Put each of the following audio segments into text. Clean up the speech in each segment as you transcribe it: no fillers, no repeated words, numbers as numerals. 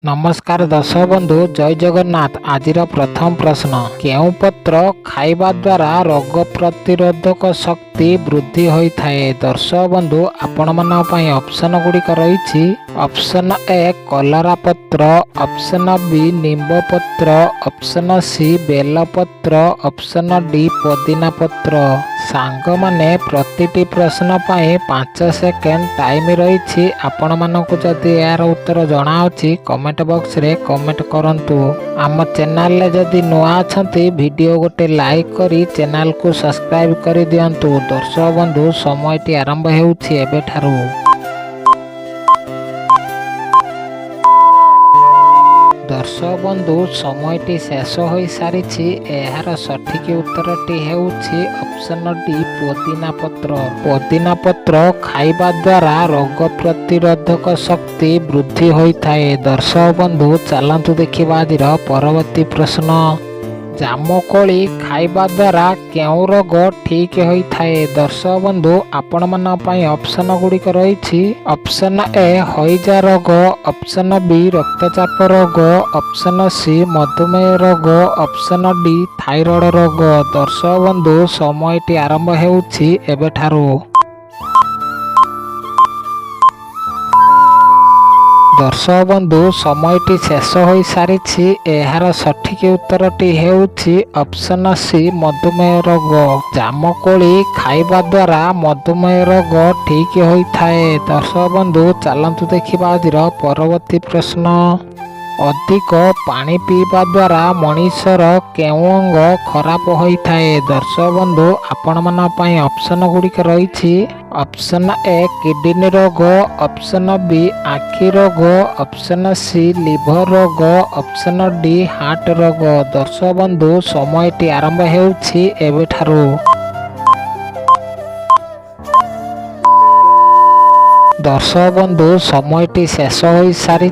नमस्कार दर्शक बंधु जय जगन्नाथ। आज प्रथम प्रश्न केउं पत्र खाइबा द्वारा रोग प्रतिरोधक शक्ति वृद्धि होता है। दर्शक बंधु आपण मान ऑप्शन गुड़िक रही। ऑप्शन ए कलरा पत्र, ऑप्शन बी निंब पत्र, ऑप्शन सी बेल पत्र, ऑप्शन डी पुदीना पत्र। सांग माने प्रतिटी प्रश्न पाए 5 सेकेंड टाइम रही। आपण मानक जदि यार उत्तर जना अछि कमेंट बॉक्स रे कमेंट करंतु। आम चैनल रे जदि नुआ अछंती वीडियो गोटे लाइक करी चैनल को सब्सक्राइब कर दियंतु। दर्शक बंधु समयटी आरंभ हेउछि एबे ठारू। दर्शक बंधु समयटी शेष हो सारी। यार सठिक उत्तरटी हेउछि ऑप्शन डी पुदीना पत्र। पुदीना पत्र खाइबा द्वारा रोग प्रतिरोधक शक्ति वृद्धि होता है। दर्शक बंधु चलतु देखिबा आजिर परवर्ती प्रश्न जामुकोली खाइबा द्वारा केउं रोग ठीक होता है। दर्शक बंधु आपण मान ऑप्शन गुड़िक रही। ऑप्शन ए हईजा रोग, ऑप्शन बी रक्तचाप रोग, ऑप्शन सी मधुमेह रोग, ऑप्शन डी थायराइड रोग। दर्शक बंधु समयटी आरंभ हेउछि एबे ठारू। दर्शक बंधु समयटी शेष हो सारी। यार सठिक उत्तरटी हेउछि ऑप्शन सी मधुमेह रोग। जामुकोली खाइबा द्वारा मधुमेह रोग ठीक होता है। दर्शक बंधु चलतु देखिबा आजिर परवर्ती प्रश्न अधिक पानी पीवा द्वारा मनीषर केउं अंग खराब होता है। दर्शक बंधु आपण मान ऑप्शन गुड़िक रही। ऑप्शन ए किडनी रोग, ऑप्शन बी आखि रोग, ऑप्शन सी लिवर रोग, ऑप्शन डी हार्ट रोग। दर्शक बंधु समयटी आरंभ हेउछि एबे ठारू। दर्शक बंधु समयटी शेष हो सारी।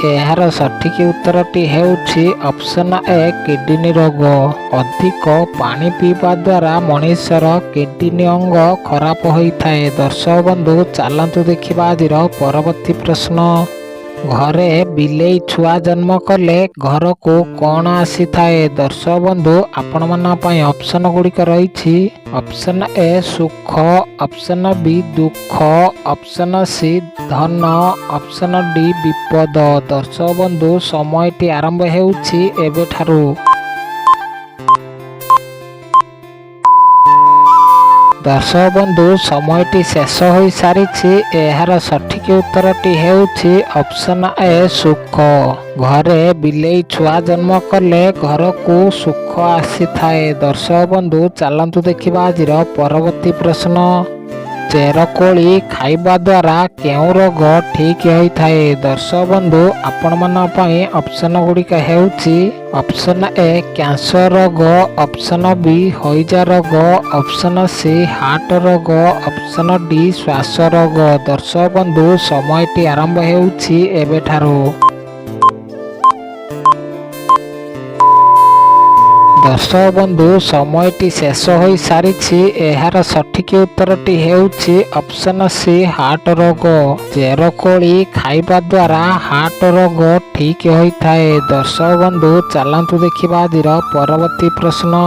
यार सठिक उत्तरटी हेउछि ऑप्शन ए किडनी रोग। अधिक पानी पीवा द्वारा मनीषर किडनी अंग खराब होता है। दर्शक बंधु चलतु देखिबा आजिर परवर्ती प्रश्न घरे बिलेई छुआ जन्म कले घर को कौन आसी थाए। दर्शक बंधु आपण मान ऑप्शन गुड़िक रही। ऑप्शन ए सुख, ऑप्शन बी दुख, ऑप्शन सी धन, ऑप्शन डी विपद। दर्शक बंधु समयटी आरंभ हेउछि एबे ठारू। दर्शक बंधु समयटी शेष हो सारी। यार सठिक उत्तरटी हेउछि ऑप्शन ए सुख। घरे बिलेई छुआ जन्म कले घर को सुख आसी थाए। दर्शक बंधु चलतु देखिबा आजिर परवर्ती प्रश्न चेरकोली खाइबा द्वारा केउं रोग ठीक होता है। दर्शक बंधु आपण मान ऑप्शन गुड़िक हेउछि ऑप्शन ए कैंसर रोग, ऑप्शन बी हईजा रोग, ऑप्शन सी हार्ट रोग, ऑप्शन डी श्वास रोग। दर्शक बंधु समयटी आरंभ हेउछि एबे ठारू। दर्शक बंधु समयटी शेष हो सारी। यार सठिक उत्तरटी हेउछि ऑप्शन सी हार्ट रोग। चेरकोली खाइबा द्वारा हार्ट रोग ठीक होता है। दर्शक बंधु चलतु देखिबा आजिर परवर्ती प्रश्न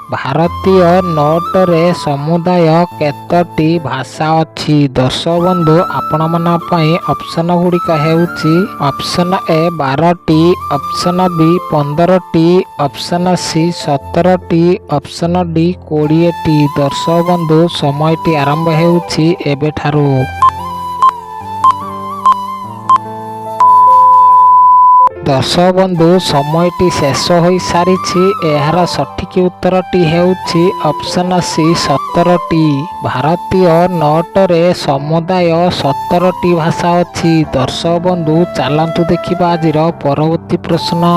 भारतीय नोट रे समुदाय केतोटी भाषा अछि। दर्शक बंधु आपण मान ऑप्शन गुड़िक हेउछि ऑप्शन ए 12टी, ऑप्शन बी 15टी, ऑप्शन सी 17टी, ऑप्शन डी 20टी। दर्शक बंधु समयटी आरंभ हेउछि एबे ठारू। दर्शक बंधु समयटी शेष हो सारी। यार सठिक उत्तरटी हेउछि ऑप्शन सी 17टी। भारतीय नोट रे समुदाय 17टी भाषा अछि। दर्शक बंधु चलतु देखिबा आजिर परवर्ती प्रश्न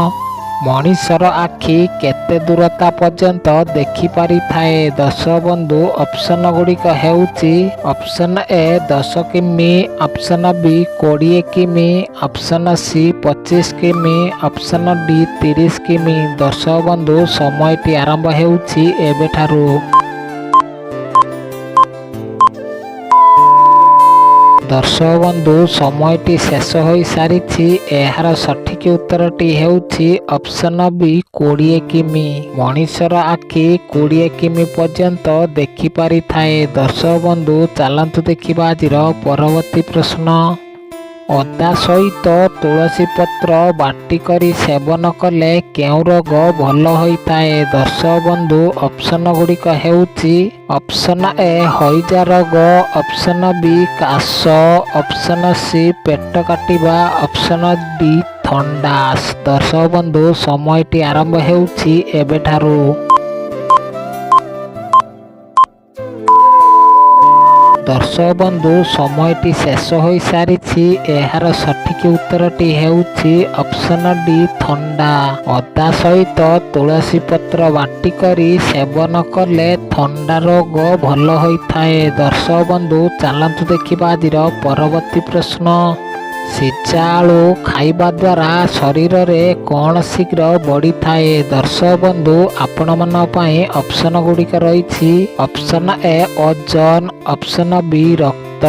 मनीषर आखि केते दूरता पर्यंत देखि पारि थाए। दर्शक बंधु ऑप्शन गुड़िक हेउछि ऑप्शन ए 10 किमी, ऑप्शन बी 20 किमी, ऑप्शन सी 25 किमी, ऑप्शन डी 30 किमी। दर्शक बंधु समयटी आरंभ हेउछि एबे ठारू। ଦର୍ଶକ ବନ୍ଧୁ ସମୟଟି ଶେଷ ହୋଇସାରିଛି। ଏହାର ସଠିକ ଉତ୍ତରଟି ହେଉଛି ଅପସନ ବି 20 କିମି। ମଣିଷର ଆଖି 20 କିମି ପର୍ଯ୍ୟନ୍ତ ଦେଖିପାରିଥାଏ। ଦର୍ଶକ ବନ୍ଧୁ ଚାଲନ୍ତୁ ଦେଖିବା ଆଜିର ପରବର୍ତ୍ତୀ ପ୍ରଶ୍ନ। ଅଦା ସହିତ ତୁଳସୀ ପତ୍ର ବାଟି କରି ସେବନ କଲେ କେଉଁ ରୋଗ ଭଲ ହୋଇଥାଏ? ଦର୍ଶକ ବନ୍ଧୁ ଅପସନ ଗୁଡ଼ିକ ହେଉଛି ଅପସନ ଏ ହଇଜା ରୋଗ, ଅପସନ ବି କାଶ, ଅପସନ ସି ପେଟ କାଟିବା, ଅପସନ ଡି ଥଣ୍ଡା। ଦର୍ଶକ ବନ୍ଧୁ ସମୟଟି ଆରମ୍ଭ ହେଉଛି ଏବେଠାରୁ। ଦର୍ଶକ ବନ୍ଧୁ ସମୟଟି ଶେଷ ହୋଇସାରିଛି। ଏହାର ସଠିକ ଉତ୍ତରଟି ହେଉଛି ଅପସନ ଡି ଥଣ୍ଡା। ଅଦା ସହିତ ତୁଳସୀ ପତ୍ର ବାଟି କରି ସେବନ କଲେ ଥଣ୍ଡା ରୋଗ ଭଲ ହୋଇଥାଏ। ଦର୍ଶକ ବନ୍ଧୁ ଚାଲନ୍ତୁ ଦେଖିବା ଆଜିର ପରବର୍ତ୍ତୀ ପ୍ରଶ୍ନ। ସିଝା ଆଳୁ ଖାଇବା ଦ୍ୱାରା ଶରୀରରେ କଣ ଶୀଘ୍ର ବଢ଼ିଥାଏ? ଦର୍ଶକ ବନ୍ଧୁ ଆପଣମାନଙ୍କ ପାଇଁ ଅପସନ ଗୁଡ଼ିକ ରହିଛି ଅପସନ ଏ ଓଜନ, ଅପସନ ବି ରକ୍ତ,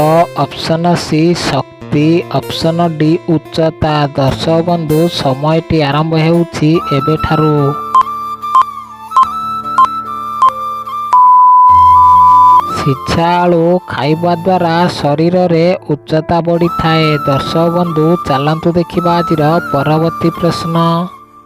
ଅପସନ ସି ଶକ୍ତି, ଅପସନ ଡି ଉଚ୍ଚତା। ଦର୍ଶକ ବନ୍ଧୁ ସମୟଟି ଆରମ୍ଭ ହେଉଛି ଏବେଠାରୁ। ସିଝା ଆଳୁ ଖାଇବା ଦ୍ୱାରା ଶରୀରରେ ଉଚ୍ଚତା ବଢ଼ିଥାଏ। ଦର୍ଶକ ବନ୍ଧୁ ଚାଲନ୍ତୁ ଦେଖିବା ଆଜିର ପରବର୍ତ୍ତୀ ପ୍ରଶ୍ନ।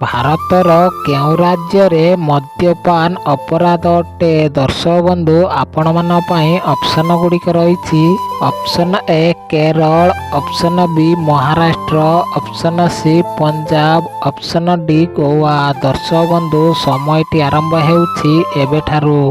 ଭାରତର କେଉଁ ରାଜ୍ୟରେ ମଦ୍ୟପାନ ଅପରାଧ ଅଟେ? ଦର୍ଶକ ବନ୍ଧୁ ଆପଣମାନଙ୍କ ପାଇଁ ଅପସନ ଗୁଡ଼ିକ ରହିଛି option A Kerala, option B Maharashtra, option C Punjab, option D Goa. ଦର୍ଶକ ବନ୍ଧୁ ସମୟଟି ଆରମ୍ଭ ହେଉଛି ଏବେଠାରୁ।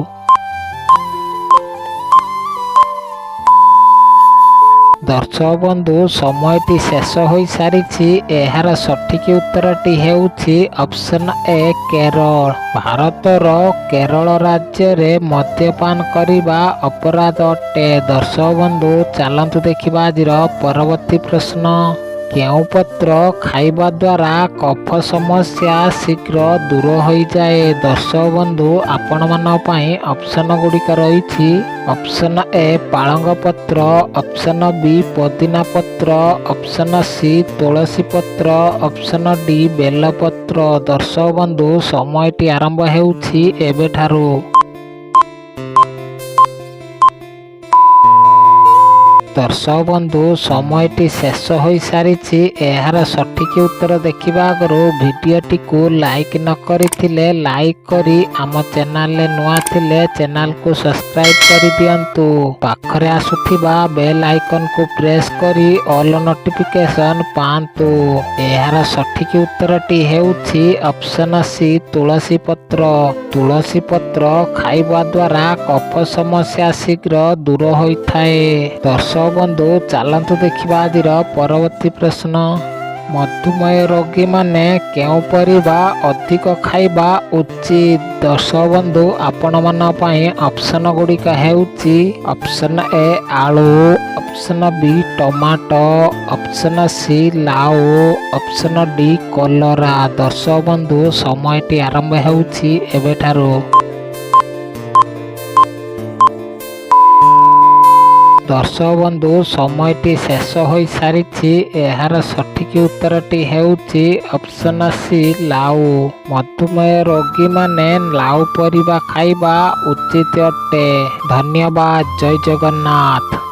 ଦର୍ଶକ ବନ୍ଧୁ ସମୟଟି ଶେଷ ହୋଇସାରିଛି। ଏହାର ସଠିକ ଉତ୍ତରଟି ହେଉଛି ଅପସନ ଏ କେରଳ। ଭାରତର କେରଳ ରାଜ୍ୟରେ ମଦ୍ୟପାନ କରିବା ଅପରାଧ ଅଟେ। ଦର୍ଶକ ବନ୍ଧୁ ଚାଲନ୍ତୁ ଦେଖିବା ଆଜିର ପରବର୍ତ୍ତୀ ପ୍ରଶ୍ନ। କେଉଁ ପତ୍ର ଖାଇବା ଦ୍ୱାରା କଫ ସମସ୍ୟା ଶୀଘ୍ର ଦୂର ହୋଇଯାଏ? ଦର୍ଶକ ବନ୍ଧୁ ଆପଣମାନଙ୍କ ପାଇଁ ଅପସନ ଗୁଡ଼ିକ ରହିଛି ଅପସନ ଏ ପାଳଙ୍ଗ ପତ୍ର, ଅପସନ ବି ପୋଦିନା ପତ୍ର, ଅପସନ ସି ତୁଳସୀ ପତ୍ର, ଅପସନ ଡି ବେଲପତ୍ର। ଦର୍ଶକ ବନ୍ଧୁ ସମୟଟି ଆରମ୍ଭ ହେଉଛି ଏବେଠାରୁ। ଦର୍ଶକ ବନ୍ଧୁ ସମୟଟି ଶେଷ ହୋଇସାରିଛି। ଏହାର ସଠିକ ଉତ୍ତର ଦେଖିବା ଆଗରୁ ଭିଡ଼ିଓଟିକୁ ଲାଇକ୍ ନ କରିଥିଲେ ଲାଇକ୍ କରି ଆମ ଚ୍ୟାନେଲରେ ନୂଆ ଥିଲେ ଚ୍ୟାନେଲକୁ ସବସ୍କ୍ରାଇବ୍ କରିଦିଅନ୍ତୁ। ପାଖରେ ଆସୁଥିବା ବେଲ୍ ଆଇକନକୁ ପ୍ରେସ୍ କରି ଅଲ୍ ନୋଟିଫିକେସନ ପାଆନ୍ତୁ। ଏହାର ସଠିକ ଉତ୍ତରଟି ହେଉଛି ଅପସନ ସି ତୁଳସୀ ପତ୍ର। ତୁଳସୀ ପତ୍ର ଖାଇବା ଦ୍ୱାରା କଫ ସମସ୍ୟା ଶୀଘ୍ର ଦୂର ହୋଇଥାଏ। ଦର୍ଶକ ବନ୍ଧୁ ଚାଲନ୍ତୁ ଦେଖିବା ଆଜିର ପରବର୍ତ୍ତୀ ପ୍ରଶ୍ନ। ମଧୁମେହ ରୋଗୀମାନେ କେଉଁ ପରିବା ଅଧିକ ଖାଇବା ଉଚିତ? ଦର୍ଶକ ବନ୍ଧୁ ଆପଣମାନଙ୍କ ପାଇଁ ଅପସନ ଗୁଡ଼ିକ ହେଉଛି ଅପସନ ଏ ଆଳୁ, ଅପସନ ବି ଟମାଟୋ, ଅପସନ ସି ଲାଉ, ଅପସନ ଡି କଲରା। ଦର୍ଶକ ବନ୍ଧୁ ସମୟଟି ଆରମ୍ଭ ହେଉଛି ଏବେଠାରୁ। ଦର୍ଶକ ବନ୍ଧୁ ସମୟଟି ଶେଷ ହୋଇସାରିଛି। ଏହାର ସଠିକ ଉତ୍ତରଟି ହେଉଛି ଅପସନ ସି ଲାଉ। ମଧୁମେହ ରୋଗୀମାନେ ଲାଉ ପରିବା ଖାଇବା ଉଚିତ ଅଟେ। ଧନ୍ୟବାଦ। ଜୟ ଜଗନ୍ନାଥ।